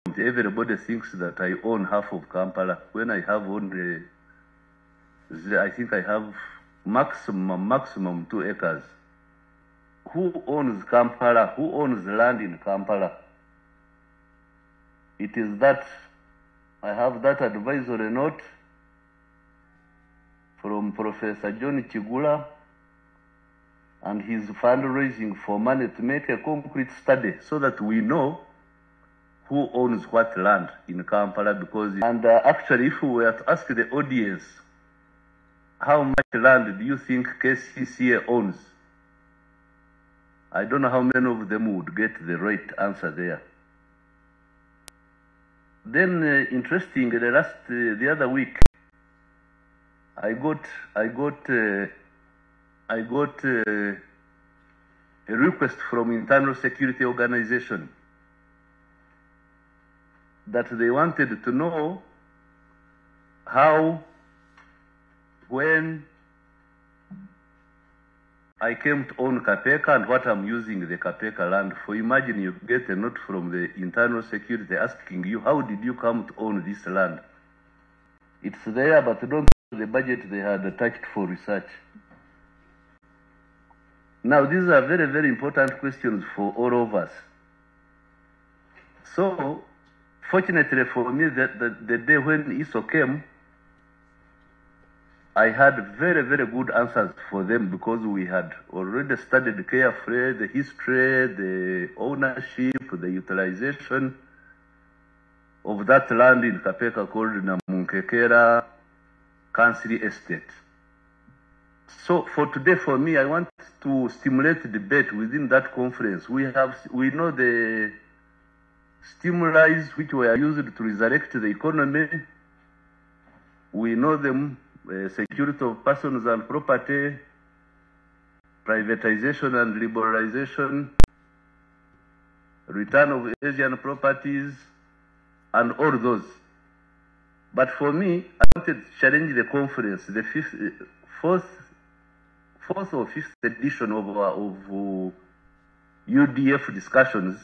everybody thinks that I own half of Kampala when I have only, I think I have maximum 2 acres. Who owns Kampala? Who owns land in Kampala? It is that I have that advisory note from Professor John Chigula, and he's fundraising for money to make a concrete study so that we know who owns what land in Kampala. And actually, if we were to ask the audience, how much land do you think KCCA owns? I don't know how many of them would get the right answer there. Then, interesting, the other week, I got a request from Internal Security Organization that they wanted to know how, when I came to own Kapeka and what I'm using the Kapeka land for. Imagine you get a note from the Internal Security asking you, how did you come to own this land? It's there, but don't the budget they had attached for research. Now, these are very, very important questions for all of us. So, fortunately for me, the day when ISO came, I had very, very good answers for them because we had already studied carefully the history, the ownership, the utilization of that land in Kapeka called Namunkekera Council Estate. So for today, for me, I want to stimulate debate within that conference. We know the stimuli which were used to resurrect the economy. We know them. Security of persons and property, privatization and liberalization, return of Asian properties, and all those. But for me, I wanted to challenge the conference, the fourth or fifth edition of UDF discussions,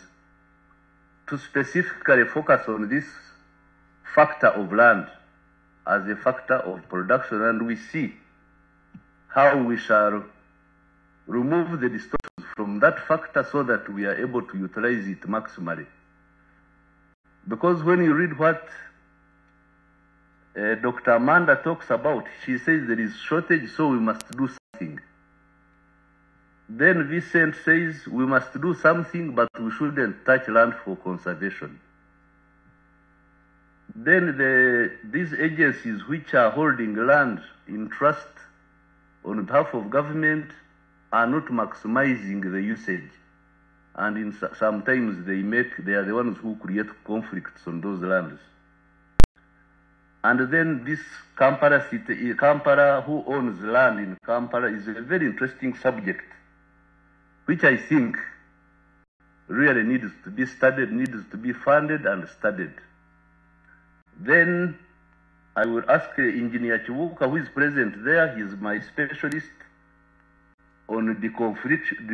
to specifically focus on this factor of land as a factor of production, and we see how we shall remove the distortions from that factor so that we are able to utilize it maximally. Because when you read what Dr. Amanda talks about, she says there is shortage, so we must do something. Then Vincent says we must do something, but we shouldn't touch land for conservation. Then these agencies which are holding land in trust on behalf of government are not maximizing the usage. And sometimes they are the ones who create conflicts on those lands. And then this Kampala city, Kampala, who owns land in Kampala, is a very interesting subject, which I think really needs to be studied, needs to be funded and studied. Then I will ask Engineer Chibuka, who is present there. He is my specialist on the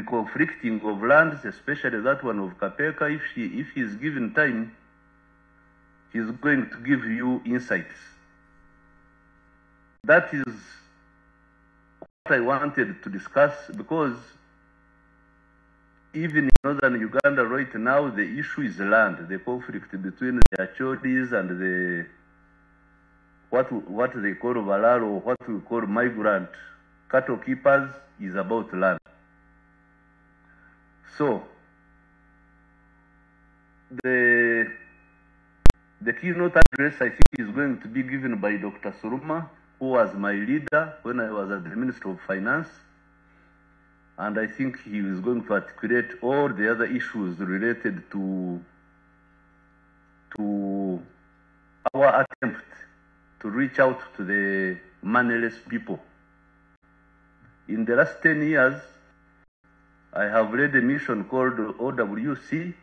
conflicting of lands, especially that one of Kapeka. If he is given time, he is going to give you insights. That is what I wanted to discuss, because even in northern Uganda right now, the issue is land. The conflict between the Achodis and the what they call Valaro, what we call migrant cattle keepers, is about land. So the keynote address, I think, is going to be given by Dr. Suruma, who was my leader when I was at the Ministry of Finance. And I think he is going to articulate all the other issues related to our attempt to reach out to the moneyless people. In the last 10 years, I have led a mission called OWC.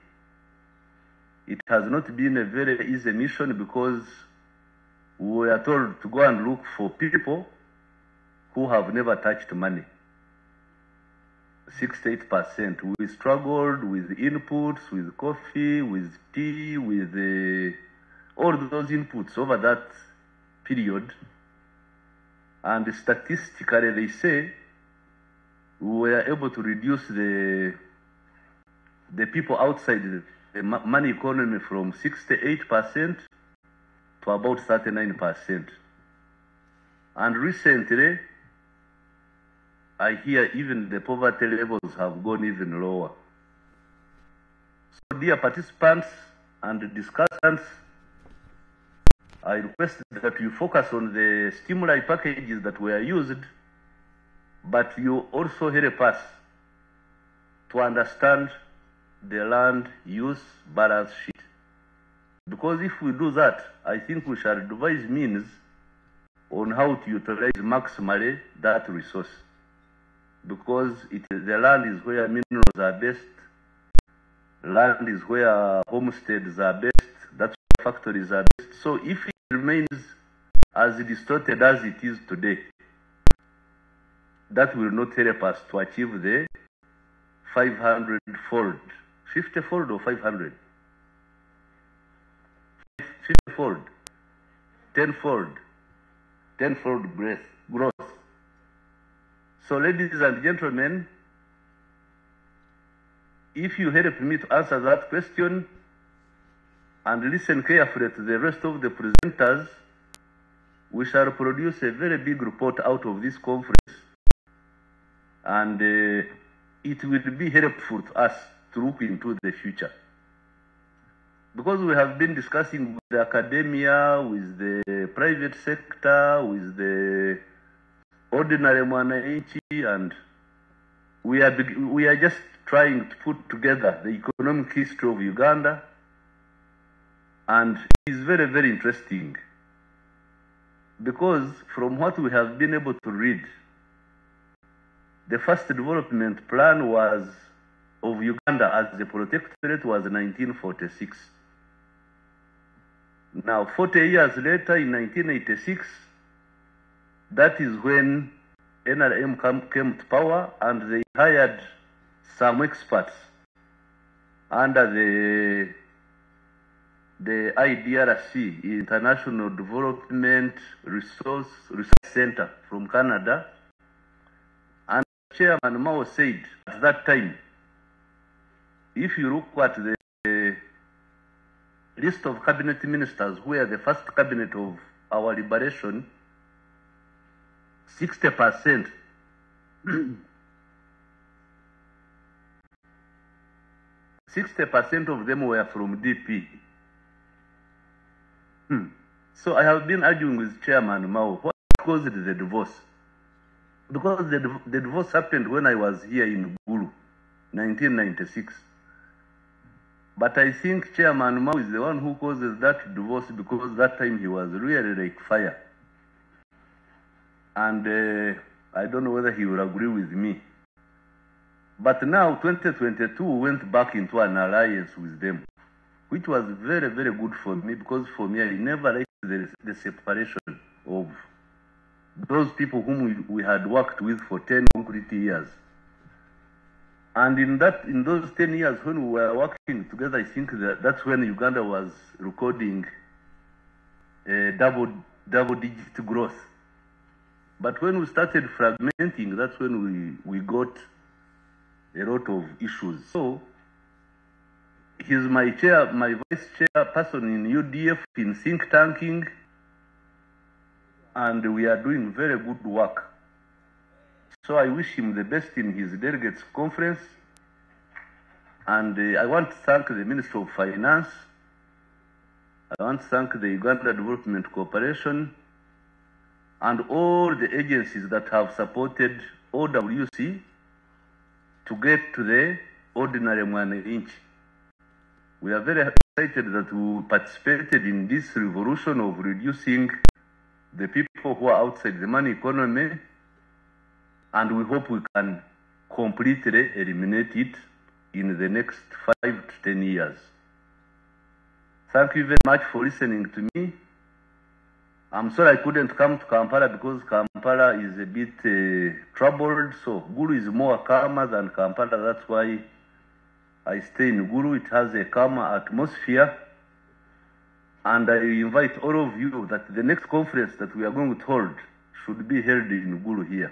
It has not been a very easy mission because we were told to go and look for people who have never touched money. 68%. We struggled with inputs, with coffee, with tea, with all those inputs over that period. And statistically, they say we were able to reduce the people outside the money economy from 68% to about 39%. And recently, I hear even the poverty levels have gone even lower. So, dear participants and discussants, I request that you focus on the stimuli packages that were used, but you also help us to understand the land use balance sheet. Because if we do that, I think we shall devise means on how to utilize maximally that resource. Because the land is where minerals are best, land is where homesteads are best, that's where factories are best. So if it remains as distorted as it is today, that will not help us to achieve the 500-fold, 50-fold or 500? 50-fold, 10-fold, 10-fold growth. So, ladies and gentlemen, if you help me to answer that question and listen carefully to the rest of the presenters, we shall produce a very big report out of this conference, and it will be helpful to us to look into the future. Because we have been discussing with the academia, with the private sector, with the ordinary mwananchi, and we are just trying to put together the economic history of Uganda, and it is very, very interesting. Because from what we have been able to read, the first development plan of Uganda as a protectorate was 1946. Now, 40 years later, in 1986, that is when NRM came to power, and they hired some experts under the IDRC, International Development Resource Center from Canada. And Chairman Mao said at that time, if you look at the list of cabinet ministers who were the first cabinet of our liberation, 60% 60% of them were from DP. So I have been arguing with Chairman Mao, what caused the divorce? Because the divorce happened when I was here in Gulu, 1996. But I think Chairman Mao is the one who causes that divorce, because that time he was really like fire. And I don't know whether he will agree with me. But now, 2022, we went back into an alliance with them, which was very, very good for me, because for me, I never liked the separation of those people whom we had worked with for 10 concrete years. And in those 10 years when we were working together, I think that's when Uganda was recording double-digit growth. But when we started fragmenting, that's when we got a lot of issues. So he's my vice chairperson in UDF, in think tanking, and we are doing very good work. So I wish him the best in his delegates conference, and I want to thank the Minister of Finance. I want to thank the Uganda Development Corporation and all the agencies that have supported OWC to get to the ordinary mwananchi. We are very excited that we participated in this revolution of reducing the people who are outside the money economy, and we hope we can completely eliminate it in the next 5 to 10 years. Thank you very much for listening to me, I'm sorry I couldn't come to Kampala because Kampala is a bit troubled. So Gulu is more calmer than Kampala. That's why I stay in Gulu. It has a calmer atmosphere. And I invite all of you that the next conference that we are going to hold should be held in Gulu here.